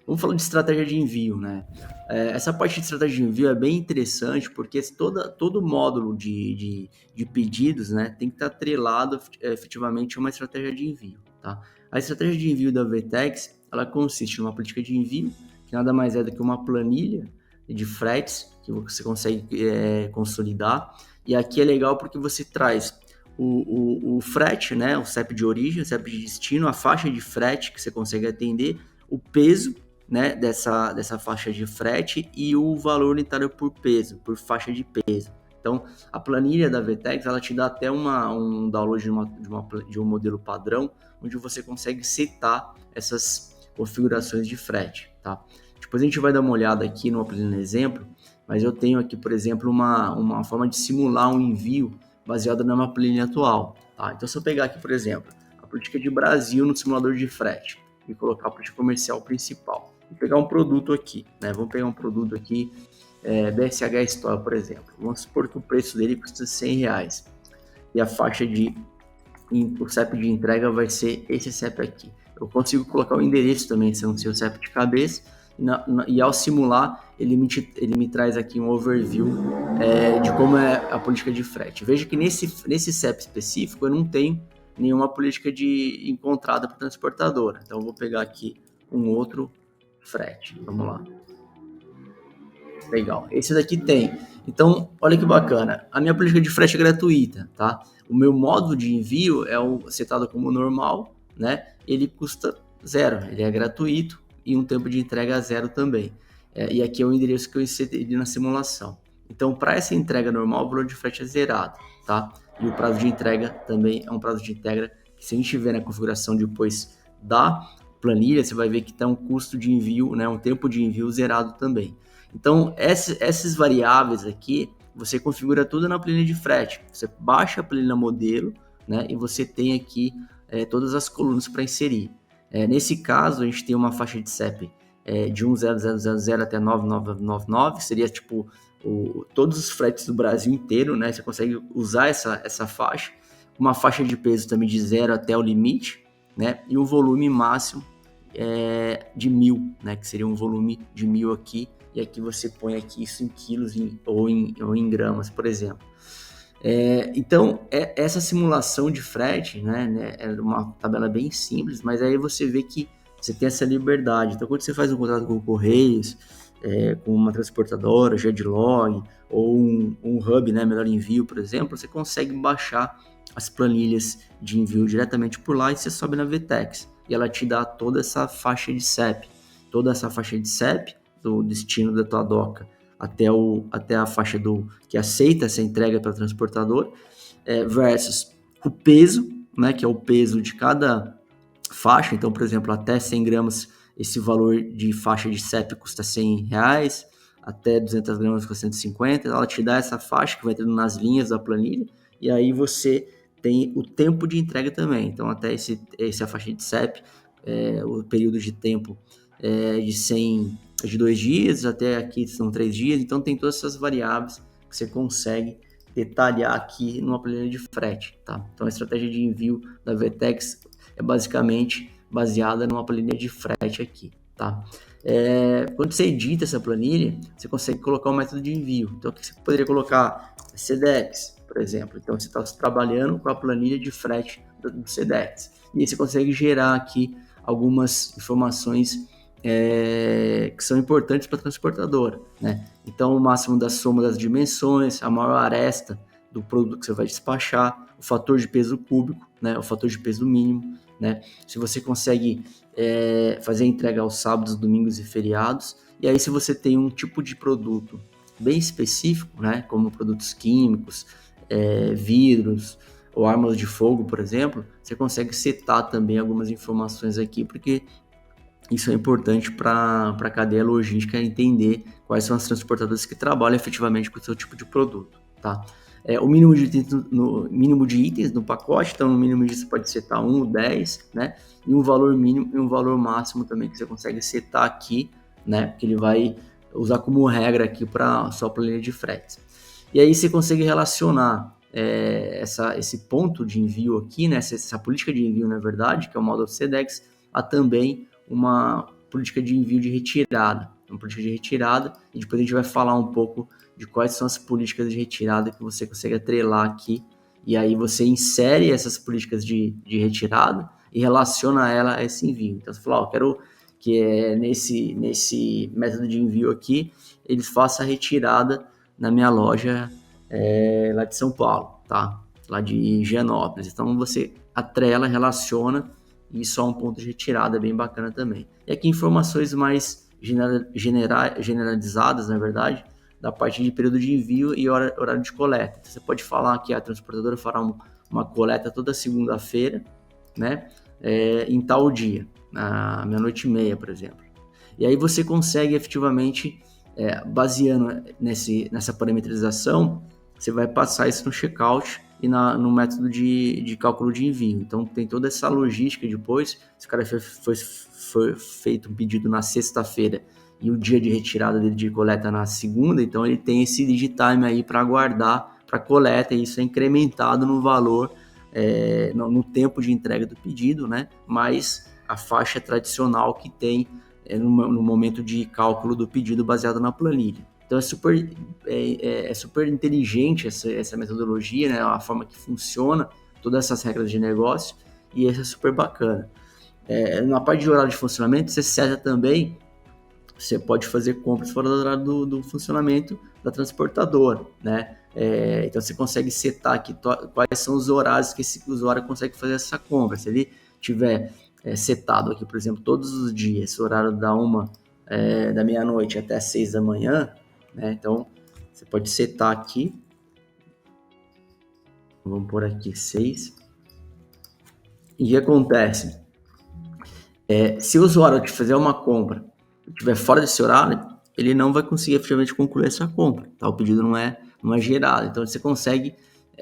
Vamos falar de estratégia de envio, né? Essa parte de estratégia de envio é bem interessante porque todo módulo de pedidos, né, tem que estar atrelado efetivamente a uma estratégia de envio, tá? A estratégia de envio da Vertex, ela consiste numa política de envio, que nada mais é do que uma planilha de fretes que você consegue consolidar. E aqui é legal porque você traz o frete, né, o CEP de origem, o CEP de destino, a faixa de frete que você consegue atender, o peso, né, dessa faixa de frete e o valor unitário por peso, por faixa de peso. Então, a planilha da Vertex, ela te dá até um download de um modelo padrão, onde você consegue setar essas configurações de frete, tá? Depois a gente vai dar uma olhada aqui no exemplo, mas eu tenho aqui, por exemplo, uma forma de simular um envio baseado na minha planilha atual, tá? Então, se eu pegar aqui, por exemplo, a política de Brasil no simulador de frete e colocar a política comercial principal, vou pegar um produto aqui, né? Vamos pegar um produto aqui, BSH Store, por exemplo. Vamos supor que o preço dele custa R$100 e a faixa o CEP de entrega vai ser esse CEP aqui. Eu consigo colocar o endereço também, se não ser o CEP de cabeça, e ao simular, ele me traz aqui um overview de como é a política de frete. Veja que nesse CEP específico eu não tenho nenhuma política de encontrada para transportadora. Então eu vou pegar aqui um outro frete. Vamos lá. Legal. Esse daqui tem. Então, olha que bacana. A minha política de frete é gratuita, tá? O meu modo de envio é o setado como normal, né? Ele custa zero, ele é gratuito e um tempo de entrega zero também. E aqui é o endereço que eu inseri na simulação. Então, para essa entrega normal, o valor de frete é zerado, tá? E o prazo de entrega também é um prazo de entrega que, se a gente ver na configuração depois da planilha, você vai ver que tem um custo de envio, né? Um tempo de envio zerado também. Então, essas variáveis aqui, você configura tudo na planilha de frete. Você baixa a planilha modelo, né? E você tem aqui todas as colunas para inserir. Nesse caso, a gente tem uma faixa de CEP de 10000 até 9999, que seria tipo todos os fretes do Brasil inteiro, né? Você consegue usar essa faixa. Uma faixa de peso também de 0 até o limite, né? E um volume máximo de 1000, né? Que seria um volume de 1000 aqui, e aqui você põe aqui isso em quilos ou em gramas, por exemplo. Então, essa simulação de frete, né, é uma tabela bem simples, mas aí você vê que você tem essa liberdade. Então, quando você faz um contrato com o Correios, com uma transportadora, Jedlog, ou um hub, né, Melhor Envio, por exemplo, você consegue baixar as planilhas de envio diretamente por lá e você sobe na VTEX. E ela te dá toda essa faixa de CEP, do destino da tua doca até a faixa que aceita essa entrega para transportador, versus o peso, né, que é o peso de cada faixa. Então, por exemplo, até 100 gramas, esse valor de faixa de CEP custa R$100, até 200 gramas custa 150. Ela te dá essa faixa que vai entrando nas linhas da planilha, e aí você tem o tempo de entrega também. Então, até essa faixa de CEP, o período de tempo de 100 de 2 dias, até aqui são 3 dias, então tem todas essas variáveis que você consegue detalhar aqui numa planilha de frete, tá? Então a estratégia de envio da Vertex é basicamente baseada numa planilha de frete aqui, tá? Quando você edita essa planilha, você consegue colocar um método de envio. Então aqui você poderia colocar SEDEX, por exemplo. Então você está trabalhando com a planilha de frete do SEDEX. E aí você consegue gerar aqui algumas informações que são importantes para a transportadora, né? Então, o máximo da soma das dimensões, a maior aresta do produto que você vai despachar, o fator de peso cúbico, né? O fator de peso mínimo, né? Se você consegue fazer a entrega aos sábados, domingos e feriados, e aí se você tem um tipo de produto bem específico, né? Como produtos químicos, vidros ou armas de fogo, por exemplo, você consegue setar também algumas informações aqui, porque isso é importante para a cadeia logística entender quais são as transportadoras que trabalham efetivamente com o seu tipo de produto, tá? O mínimo de itens no pacote, então no mínimo disso pode setar 1, 10, né? E um valor mínimo e um valor máximo também que você consegue setar aqui, né? Que ele vai usar como regra aqui para sua planilha de fretes. E aí você consegue relacionar esse ponto de envio aqui, né? Essa política de envio, na verdade, que é o modo SEDEX, a também política de envio de retirada. Uma política de retirada, e depois a gente vai falar um pouco de quais são as políticas de retirada que você consegue atrelar aqui, e aí você insere essas políticas de retirada e relaciona ela a esse envio. Então você fala, quero que nesse método de envio aqui, eles façam a retirada na minha loja lá de São Paulo, tá? Lá de Higienópolis. Então você atrela, relaciona, e isso é um ponto de retirada bem bacana também. E aqui informações mais generalizadas, na verdade, da parte de período de envio e horário de coleta. Então, você pode falar que a transportadora fará uma coleta toda segunda-feira, né, em tal dia, na meia-noite e meia, por exemplo. E aí você consegue efetivamente, baseando nessa parametrização, você vai passar isso no checkout e no método de cálculo de envio. Então tem toda essa logística depois. Se o cara foi feito um pedido na sexta-feira e o dia de retirada dele de coleta na segunda, então ele tem esse lead time aí para aguardar para coleta, e isso é incrementado no valor, no tempo de entrega do pedido, né? Mais a faixa tradicional que tem no momento de cálculo do pedido baseado na planilha. Então é super inteligente essa metodologia, né? A forma que funciona, todas essas regras de negócio, e isso é super bacana. Na parte de horário de funcionamento, você seta também, você pode fazer compras fora do horário do funcionamento da transportadora, né? Então você consegue setar aqui quais são os horários que esse usuário consegue fazer essa compra. Se ele tiver setado aqui, por exemplo, todos os dias, esse horário da meia-noite até 6 da manhã, né? Então você pode setar aqui, vamos por aqui 6, e o que acontece? Se o usuário te fizer uma compra e estiver fora desse horário, ele não vai conseguir efetivamente concluir essa compra, tá? O pedido não é gerado. Então você consegue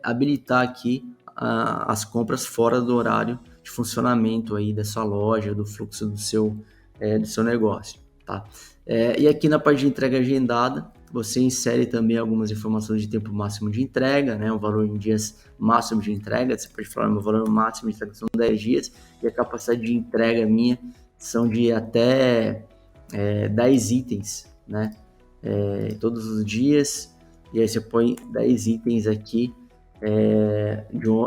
habilitar aqui as compras fora do horário de funcionamento aí dessa loja, do fluxo do seu negócio, tá? E aqui na parte de entrega agendada, você insere também algumas informações de tempo máximo de entrega, né? O valor em dias máximo de entrega. Você pode falar, meu valor máximo de entrega são 10 dias, e a capacidade de entrega minha são de até 10 itens, né? Todos os dias, e aí você põe 10 itens aqui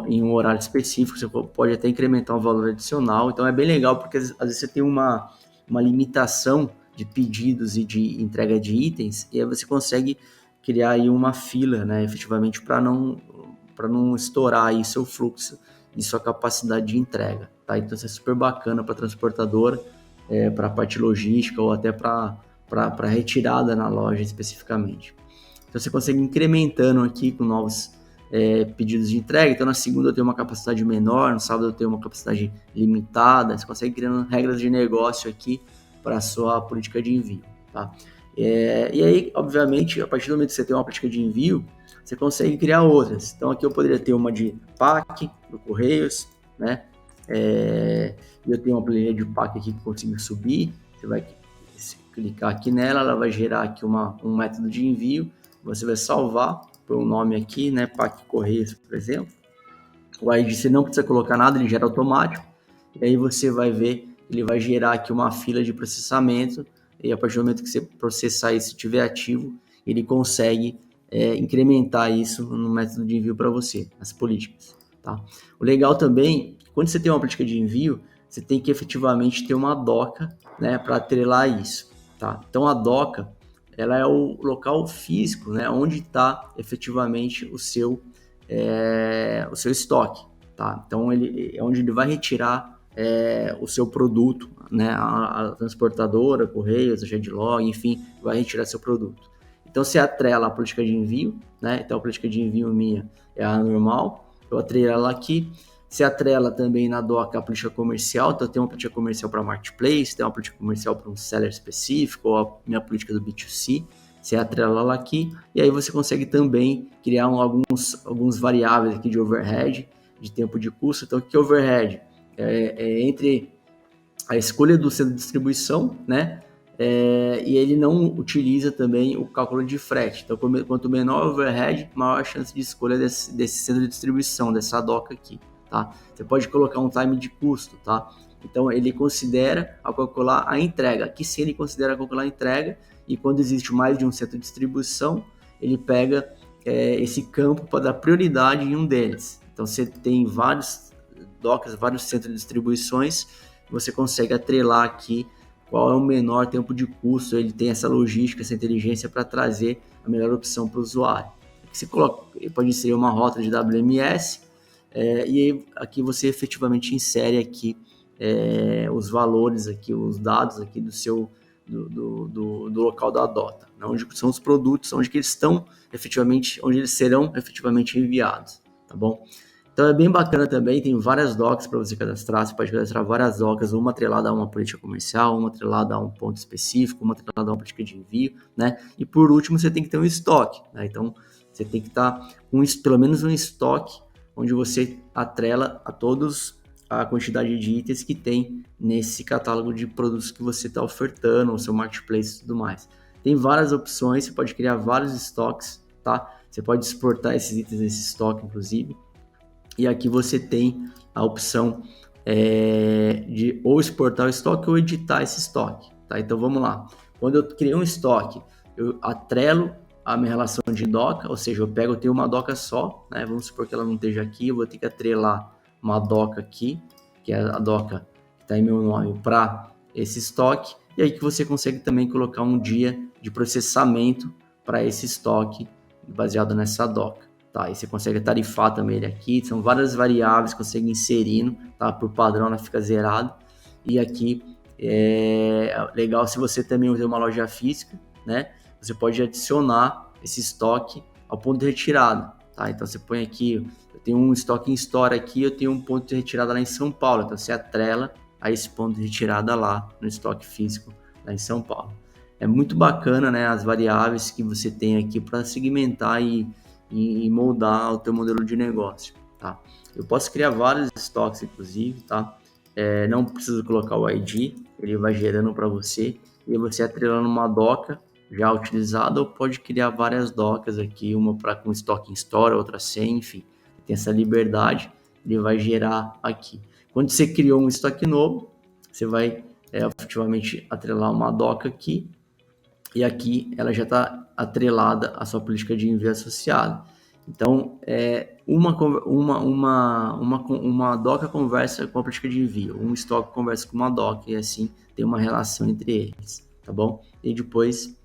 em um horário específico. Você pode até incrementar um valor adicional. Então é bem legal, porque às vezes você tem uma limitação de pedidos e de entrega de itens, e aí você consegue criar aí uma fila, né, efetivamente, para não estourar aí seu fluxo e sua capacidade de entrega, tá? Então isso é super bacana para a transportadora, para a parte logística, ou até para retirada na loja especificamente. Então você consegue incrementando aqui com novos pedidos de entrega. Então na segunda eu tenho uma capacidade menor, no sábado eu tenho uma capacidade limitada. Você consegue criando regras de negócio aqui para a sua política de envio, tá? E aí, obviamente, a partir do momento que você tem uma política de envio, você consegue criar outras. Então aqui eu poderia ter uma de PAC, do Correios, né? Eu tenho uma planilha de PAC aqui que eu consigo subir. Você vai clicar aqui nela, ela vai gerar aqui um método de envio. Você vai salvar por um nome aqui, né? PAC Correios, por exemplo. O ID você não precisa colocar nada, ele gera automático. E aí você vai ver, ele vai gerar aqui uma fila de processamento, e a partir do momento que você processar isso e estiver ativo, ele consegue incrementar isso no método de envio para você, as políticas, tá? O legal também, quando você tem uma política de envio, você tem que efetivamente ter uma doca, né, para atrelar isso, tá? Então a doca, ela é o local físico, né, onde está efetivamente o seu estoque, tá? Então ele é onde ele vai retirar o seu produto, né? A transportadora, Correios, a Gedlog, enfim, vai retirar seu produto. Então você atrela a política de envio, né? Então a política de envio minha é a normal, eu atrelo ela aqui. Se atrela também na doca a política comercial. Então tem uma política comercial para marketplace, tem uma política comercial para um seller específico, ou a minha política do B2C. Você atrela ela aqui, e aí você consegue também criar alguns variáveis aqui de overhead, de tempo de custo. Então o que é overhead? Entre a escolha do centro de distribuição, né? E ele não utiliza também o cálculo de frete. Então, quanto menor o overhead, maior a chance de escolha desse centro de distribuição, dessa doca aqui, tá? Você pode colocar um time de custo, tá? Então ele considera ao calcular a entrega. Aqui sim ele considera calcular a entrega, e quando existe mais de um centro de distribuição, ele pega esse campo para dar prioridade em um deles. Então você tem vários Dockers, vários centros de distribuições, você consegue atrelar aqui qual é o menor tempo de custo, ele tem essa logística, essa inteligência para trazer a melhor opção para o usuário. Aqui você coloca, pode inserir uma rota de WMS, e aqui você efetivamente insere aqui os valores, aqui, os dados aqui do seu do local da DOTA, né, onde são os produtos, onde que eles estão efetivamente, onde eles serão efetivamente enviados, tá bom? Então é bem bacana também, tem várias docas para você cadastrar, você pode cadastrar várias docas, uma atrelada a uma política comercial, uma atrelada a um ponto específico, uma atrelada a uma política de envio, né? E por último, você tem que ter um estoque, né? Então você tem que estar com pelo menos um estoque onde você atrela a todos a quantidade de itens que tem nesse catálogo de produtos que você está ofertando, o seu marketplace e tudo mais. Tem várias opções, você pode criar vários estoques, tá? Você pode exportar esses itens nesse estoque, inclusive. E aqui você tem a opção de ou exportar o estoque ou editar esse estoque, tá? Então vamos lá. Quando eu criei um estoque, eu atrelo a minha relação de doca, ou seja, eu tenho uma doca só, né? Vamos supor que ela não esteja aqui, eu vou ter que atrelar uma doca aqui, que é a doca que está em meu nome, para esse estoque, e aí que você consegue também colocar um dia de processamento para esse estoque baseado nessa doca. Tá, e você consegue tarifar também ele aqui, são várias variáveis que você consegue inserindo, tá? Por padrão ela fica zerado. E aqui é legal se você também tem uma loja física, né? Você pode adicionar esse estoque ao ponto de retirada, tá? Então você põe aqui, eu tenho um estoque em store aqui, eu tenho um ponto de retirada lá em São Paulo, então você atrela a esse ponto de retirada lá no estoque físico lá em São Paulo. É muito bacana, né? As variáveis que você tem aqui para segmentar e moldar o teu modelo de negócio, tá? Eu posso criar vários estoques, inclusive, tá? Não precisa colocar o ID, ele vai gerando para você, e você atrelando uma doca já utilizada, ou pode criar várias docas aqui, uma para com estoque em store, outra sem, enfim, tem essa liberdade, ele vai gerar aqui. Quando você criou um estoque novo, você vai efetivamente atrelar uma doca aqui, e aqui ela já está atrelada à sua política de envio associada. Então, uma doca conversa com a política de envio, um estoque conversa com uma doca, e assim tem uma relação entre eles, tá bom? E depois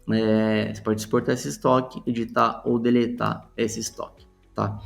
você pode exportar esse estoque, editar ou deletar esse estoque, tá?